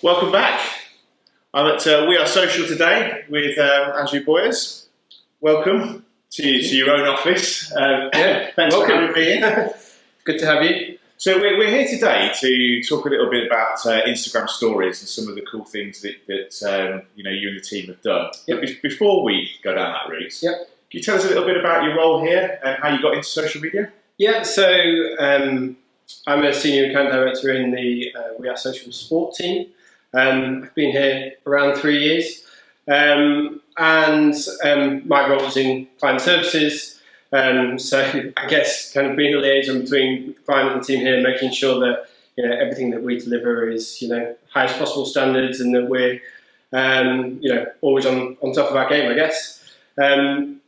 Welcome back. I'm at We Are Social today with Andrew Boyers. Welcome to your own office. Thanks for having me in. Good to have you. So we're here today to talk a little bit about Instagram stories and some of the cool things that you and the team have done. Yep. But before we go down that route, Yep. Can you tell us a little bit about your role here and how you got into social media? Yeah, so I'm a senior account director in the We Are Social sport team. I've been here around 3 years, and my role is in client services. So I guess kind of being a liaison between the client and the team here, making sure that everything that we deliver is highest possible standards, and that we're always on top of our game, I guess. In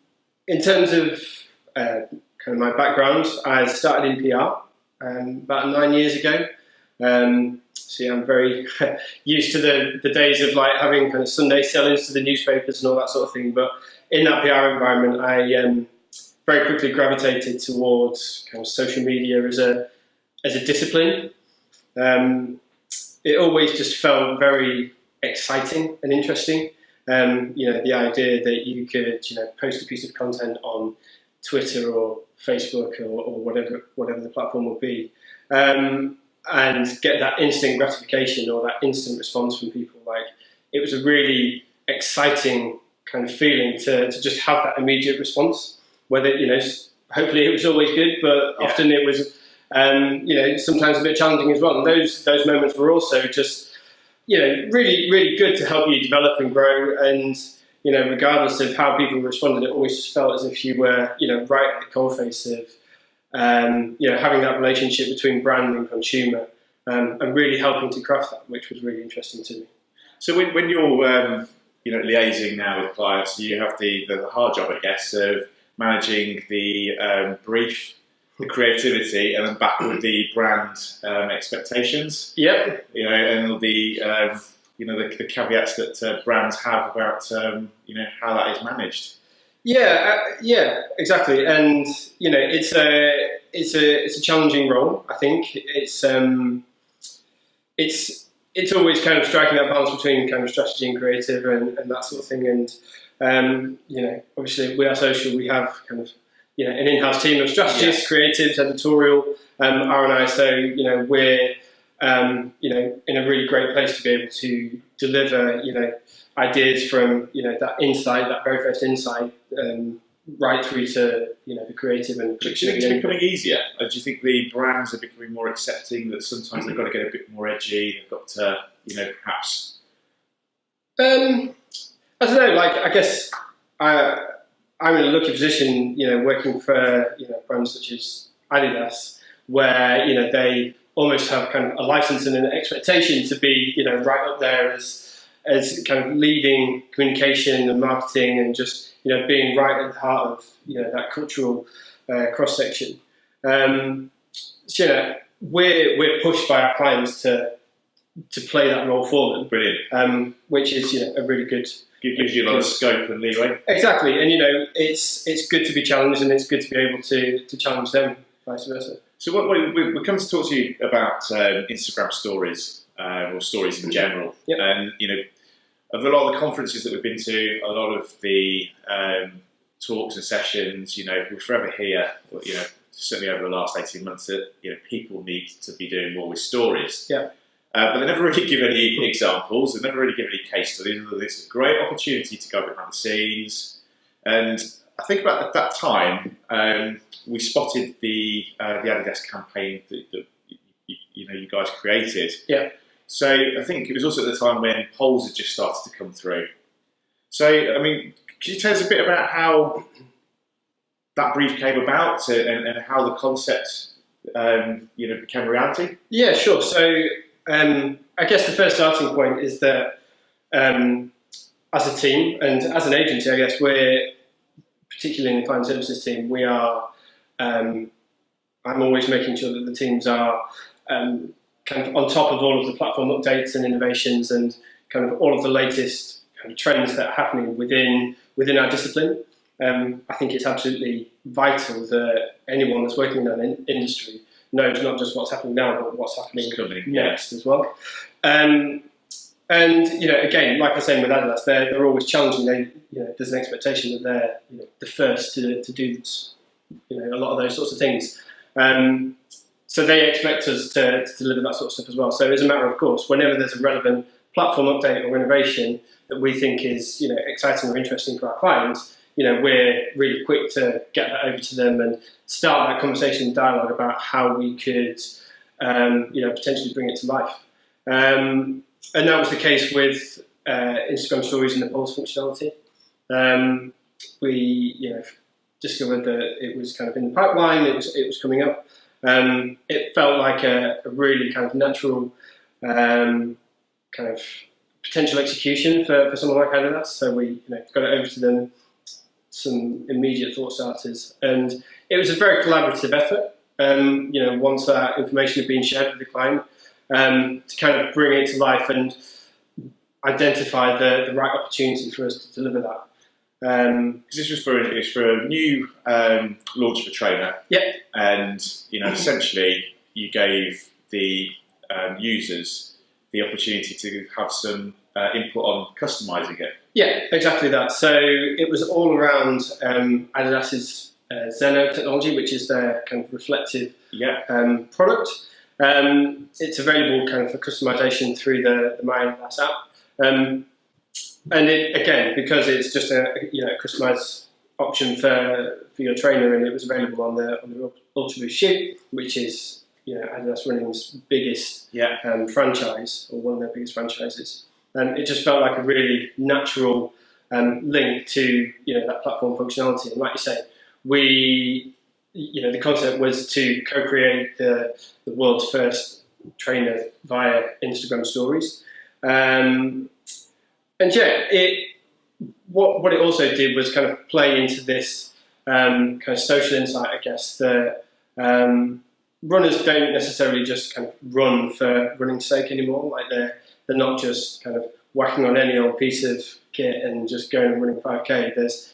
terms of kind of my background, I started in PR about 9 years ago. So yeah, I'm very used to the days of like having kind of Sunday sell-ins to the newspapers and all that sort of thing. But in that PR environment, I very quickly gravitated towards kind of social media as a discipline. It always just felt very exciting and interesting. The idea that you could post a piece of content on Twitter or Facebook or whatever the platform will be, and get that instant gratification or that instant response from people. Like, it was a really exciting kind of feeling to just have that immediate response. Whether hopefully it was always good, but often it was sometimes a bit challenging as well. And those moments were also just really, really good to help you develop and grow. And regardless of how people responded, it always just felt as if you were right at the coalface of having that relationship between brand and consumer, and really helping to craft that, which was really interesting to me. So when you're liaising now with clients, you have the hard job, I guess, of managing the brief, the creativity, and then back with the brand expectations. Yep. And the caveats that brands have about how that is managed. Yeah, exactly. And it's a challenging role. I think it's always kind of striking that balance between kind of strategy and creative and that sort of thing. And obviously We Are Social, we have kind of an in-house team of strategists, creatives, editorial, R&I. So we're in a really great place to be able to deliver ideas from that insight, that very first insight, right through to the creative and. Do you think it's becoming easier? Do you think the brands are becoming more accepting that sometimes they've got to get a bit more edgy? They've got to perhaps. I don't know. Like, I guess I'm in a lucky position, working for brands such as Adidas, where they almost have kind of a license and an expectation to be right up there as kind of leading communication and marketing, and just being right at the heart of that cultural cross section. So we're pushed by our clients to play that role for them. Brilliant. Which is a really good. Gives you a lot of scope and leeway. Exactly, and it's good to be challenged, and it's good to be able to challenge them, vice versa. So we come to talk to you about Instagram stories, or stories in general. Yep. And of a lot of the conferences that we've been to, a lot of the talks and sessions, we forever hear, certainly over the last 18 months, that people need to be doing more with stories. Yeah. But they never really give any examples. They never really give any case studies. It's a great opportunity to go behind the scenes. And I think about at that time, we spotted the Adidas campaign that you guys created. Yeah. So I think it was also at the time when polls had just started to come through. So, I mean, can you tell us a bit about how that brief came about and how the concept became reality? Yeah, sure. So I guess the first starting point is that as a team and as an agency, I guess we're, particularly in the client services team, we are, I'm always making sure that the teams are kind of on top of all of the platform updates and innovations and kind of all of the latest kind of trends that are happening within our discipline. I think it's absolutely vital that anyone that's working in that industry knows not just what's happening now, but what's happening next as well. And again, like I said with Adidas, they're always challenging. There's an expectation that they're the first to do this, a lot of those sorts of things. So they expect us to deliver that sort of stuff as well. So it's a matter of course, whenever there's a relevant platform update or innovation that we think is exciting or interesting for our clients, we're really quick to get that over to them and start that conversation and dialogue about how we could potentially bring it to life. And that was the case with Instagram Stories and the polls functionality. We discovered that it was kind of in the pipeline. It was coming up. It felt like a really kind of natural kind of potential execution for someone like Adidas. So we got it over to them, some immediate thought starters, and it was a very collaborative effort. Once that information had been shared with the client, to kind of bring it to life and identify the right opportunity for us to deliver that. This was for a new launch of a trainer. Yep. And essentially you gave the users the opportunity to have some input on customising it. Yeah, exactly that. So it was all around Adidas's Zeno technology, which is their kind of reflective product. It's available kind of for customization through the My Adidas app. And it, again, because it's just a customized option for your trainer, and it was available on the Ultra Boost shoe, which is Adidas Running's biggest franchise, or one of their biggest franchises. It just felt like a really natural link to that platform functionality. And like you say, the concept was to co-create the world's first trainer via Instagram Stories. What it also did was kind of play into this kind of social insight, I guess, that runners don't necessarily just kind of run for running's sake anymore. Like they're not just kind of whacking on any old piece of kit and just going and running 5K. There's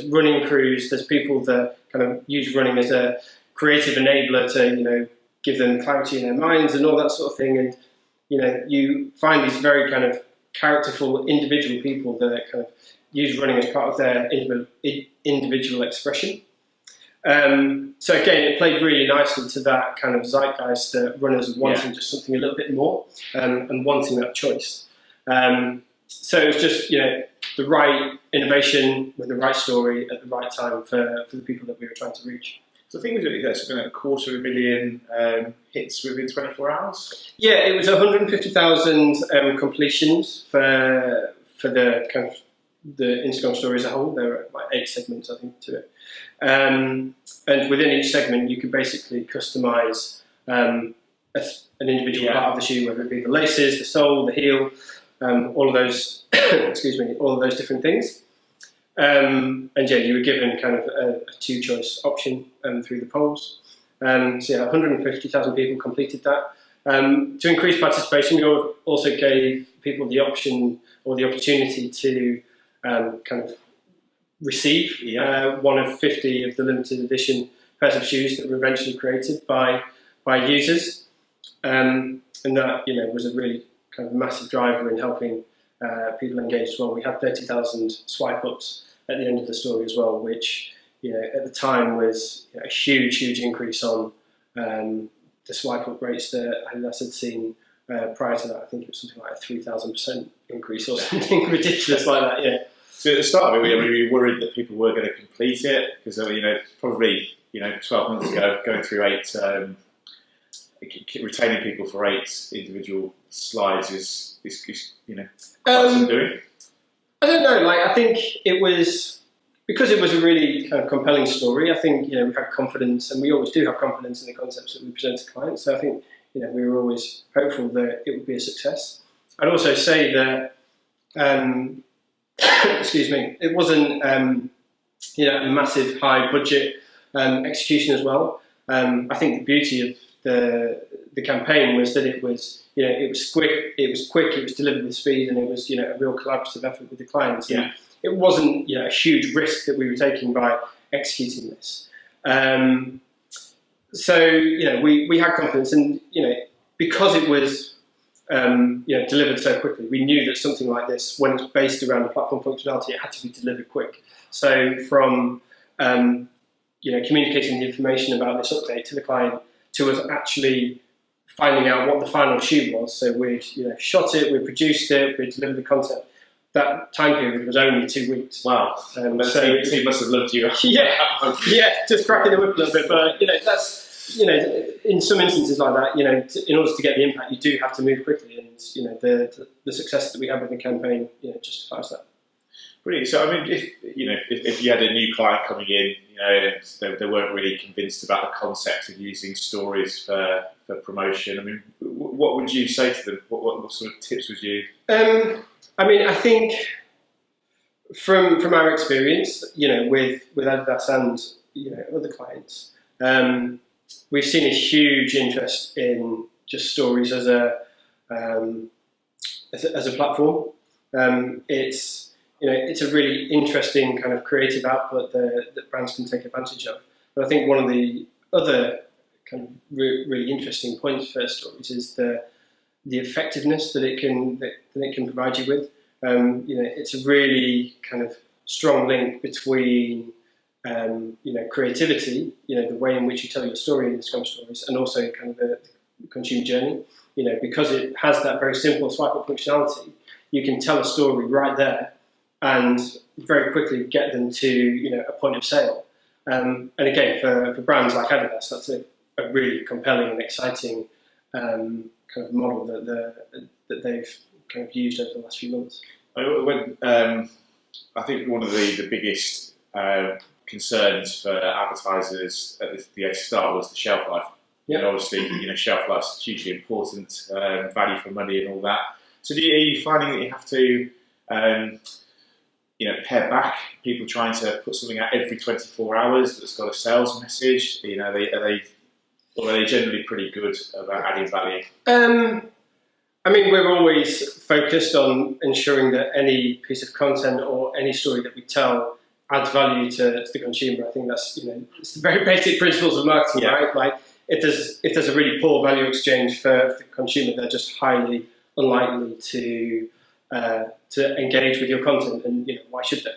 running crews, there's people that kind of use running as a creative enabler to, give them clarity in their minds and all that sort of thing. And, you find these very kind of characterful individual people that kind of use running as part of their individual expression. So again, it played really nicely to that kind of zeitgeist that runners are wanting just something a little bit more and wanting that choice. So it was just, the right innovation with the right story at the right time for the people that we were trying to reach. So I think we did 250,000 hits within 24 hours. Yeah, it was 150,000 completions for the kind of the Instagram story as a whole. There were like 8 segments, I think, to it. And within each segment, you could basically customize an individual part of the shoe, whether it be the laces, the sole, the heel, all of those, all of those different things. You were given kind of a 2-choice option through the polls. 150,000 people completed that. To increase participation, we also gave people the option or the opportunity to kind of receive one of 50 of the limited edition pairs of shoes that were eventually created by users. And that was a really kind of massive driver in helping people engage as well. We had 30,000 swipe ups at the end of the story as well, which at the time was a huge increase on the swipe up rates that Adidas had seen prior to that. I think it was something like a 3,000% increase or something ridiculous like that. Yeah. So at the start of it, we were worried that people were going to complete it because probably 12 months ago, going through 8. Retaining people for 8 individual slides is quite some doing. I don't know. I think it was because it was a really kind of compelling story. I think we had confidence, and we always do have confidence in the concepts that we present to clients. So I think we were always hopeful that it would be a success. I'd also say that it wasn't a massive high budget execution as well. I think the beauty of the campaign was that it was quick, it was delivered with speed, and it was a real collaborative effort with the clients. Yeah. It wasn't a huge risk that we were taking by executing this. So we had confidence, and because it was delivered so quickly. We knew that something like this, when it's based around the platform functionality, it had to be delivered quick. So from communicating the information about this update to the client to us actually finding out what the final shoe was. So we'd shot it, we produced it, we delivered the concept. That time period was only 2 weeks. Wow. So the team must have loved you. yeah, just cracking the whip a little bit. But that's in some instances like that, in order to get the impact, you do have to move quickly, and the success that we have with the campaign, justifies that. Brilliant. So I mean, if you had a new client coming in, and they weren't really convinced about the concept of using stories for promotion, I mean, what would you say to them? What sort of tips would you? I think from our experience, with Adidas and other clients, we've seen a huge interest in just stories as a platform. It's a really interesting kind of creative output that brands can take advantage of. But I think one of the other kind of really interesting points for stories is the effectiveness that it can provide you with. It's a really kind of strong link between creativity, the way in which you tell your story in the Scrum Stories, and also kind of the consumer journey. Because it has that very simple swipe up functionality, you can tell a story right there and very quickly get them to a point of sale. And again, for brands like Adidas, that's a really compelling and exciting kind of model that they've kind of used over the last few months. I think one of the biggest concerns for advertisers at the start was the shelf life. Yeah. And obviously, shelf life is hugely important, value for money and all that. So are you finding that you have to pare back people trying to put something out every 24 hours that's got a sales message? Are they generally pretty good about adding value? We're always focused on ensuring that any piece of content or any story that we tell adds value to the consumer. I think that's it's the very basic principles of marketing, right? Like if there's a really poor value exchange for the consumer, they're just highly unlikely to engage with your content, and why should they?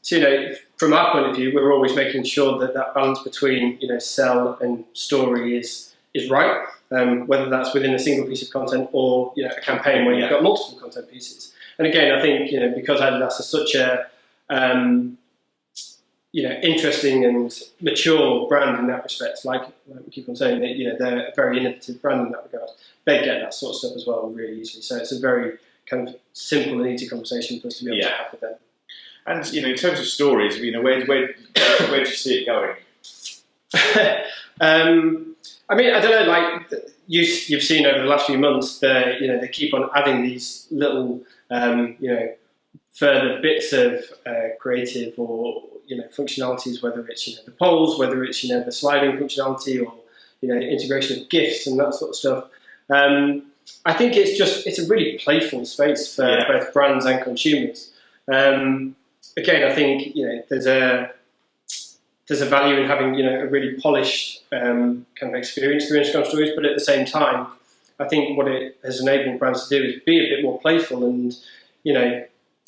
So from our point of view, we're always making sure that balance between sell and story is right, whether that's within a single piece of content or a campaign where you've got multiple content pieces. And again, I think because Adidas is such a interesting and mature brand in that respect, like we keep on saying, that they're a very innovative brand in that regard. They get that sort of stuff as well really easily. So it's a very kind of simple and easy conversation for us to be able to have with them. And in terms of stories, where do you see it going? I don't know. Like you've seen over the last few months, they keep on adding these little, further bits of creative or functionalities. Whether it's the polls, whether it's the sliding functionality, or integration of GIFs and that sort of stuff. I think it's a really playful space for both brands and consumers. Again, I think there's a value in having a really polished kind of experience through Instagram stories, but at the same time, I think what it has enabled brands to do is be a bit more playful and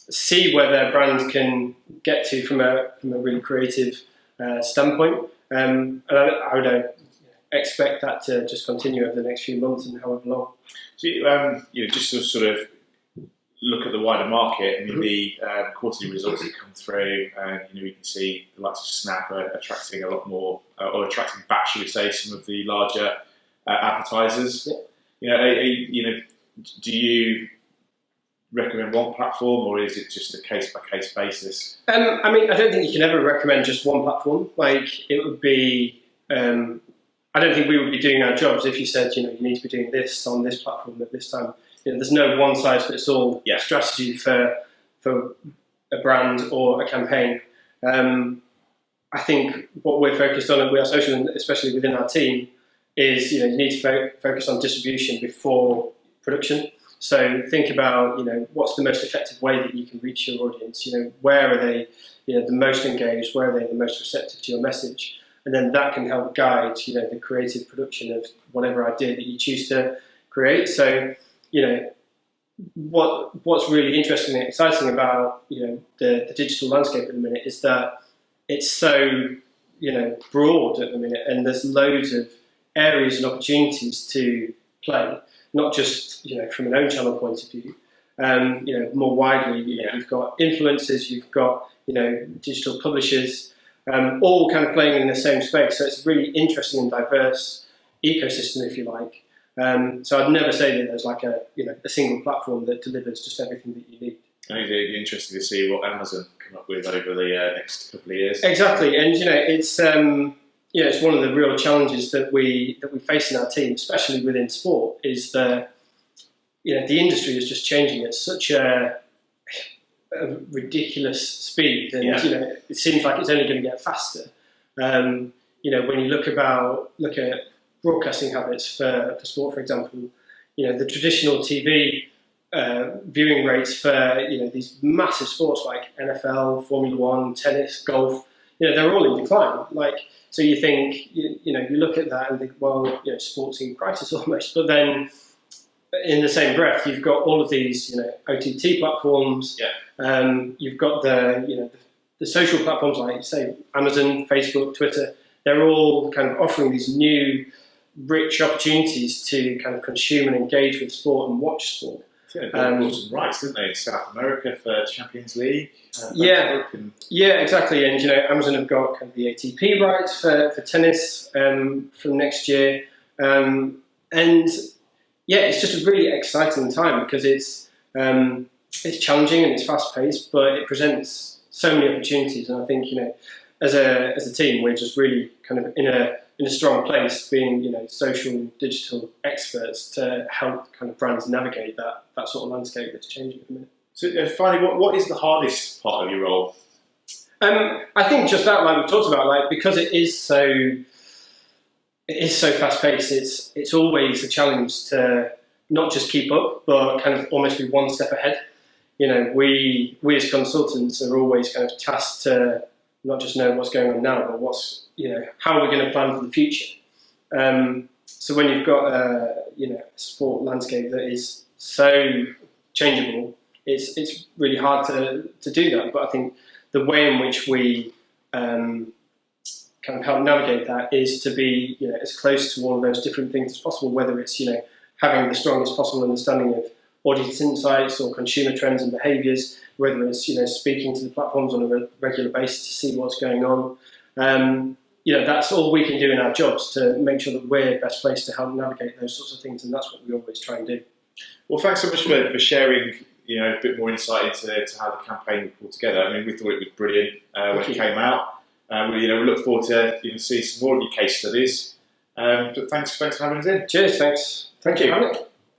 see where their brand can get to from a really creative standpoint. And I would expect that to just continue over the next few months and however long. So just to sort of look at the wider market, I mean, the quarterly results that come through, we can see the likes of Snap are attracting a lot more, or attracting back, should we say, some of the larger advertisers. Yeah. Do you recommend one platform, or is it just a case-by-case basis? I don't think you can ever recommend just one platform. Like, it would be... I don't think we would be doing our jobs if you said, you need to be doing this on this platform at this time. There's no one-size-fits-all strategy for a brand or a campaign. I think what we're focused on at We Are Social, and especially within our team, is you need to focus on distribution before production. So think about what's the most effective way that you can reach your audience. Where are they the most engaged? Where are they the most receptive to your message? And then that can help guide the creative production of whatever idea that you choose to create. So, what's really interesting and exciting about the digital landscape at the minute is that it's so broad at the minute, and there's loads of areas and opportunities to play, not just from an own channel point of view. More widely, you've got influencers, you've got digital publishers, all kind of playing in the same space. So it's a really interesting and diverse ecosystem, if you like. So I'd never say that there's like a single platform that delivers just everything that you need. I think it'd be interesting to see what Amazon come up with over the next couple of years. Exactly, and it's one of the real challenges that we face in our team, especially within sport, is the industry is just changing at such a ridiculous speed, and it seems like it's only going to get faster. When you look at broadcasting habits for sport, for example, the traditional TV viewing rates for these massive sports like NFL, Formula One, tennis, golf, they're all in decline. So you think you look at that and think, well, sports in crisis almost, but then in the same breath, you've got all of these OTT platforms. You've got the social platforms like say Amazon, Facebook, Twitter. They're all kind of offering these new rich opportunities to kind of consume and engage with sport and watch sport. Yeah, they bought some rights, didn't they, in South America for Champions League? Exactly. And Amazon have got kind of the ATP rights for tennis from next year, and it's just a really exciting time because it's challenging and it's fast paced, but it presents so many opportunities. And I think as a team, we're just really kind of in a strong place, being social digital experts to help kind of brands navigate that sort of landscape that's changing at the minute. So finally, what is the hardest part of your role? I think just that, like we talked about, because it is so fast paced. It's always a challenge to not just keep up, but kind of almost be one step ahead. We as consultants are always kind of tasked to not just know what's going on now, but how are we going to plan for the future. So when you've got a sport landscape that is so changeable, it's really hard to do that. But I think the way in which we kind of help navigate that is to be as close to all of those different things as possible, whether it's having the strongest possible understanding of audience insights or consumer trends and behaviours, whether it's speaking to the platforms on a regular basis to see what's going on. That's all we can do in our jobs to make sure that we're best placed to help navigate those sorts of things, and that's what we always try and do. Well, thanks so much for sharing a bit more insight into how the campaign was pulled together. I mean, we thought it was brilliant when it came out. We look forward to see some more of your case studies. But thanks for having us in. Cheers, thanks. Thank you.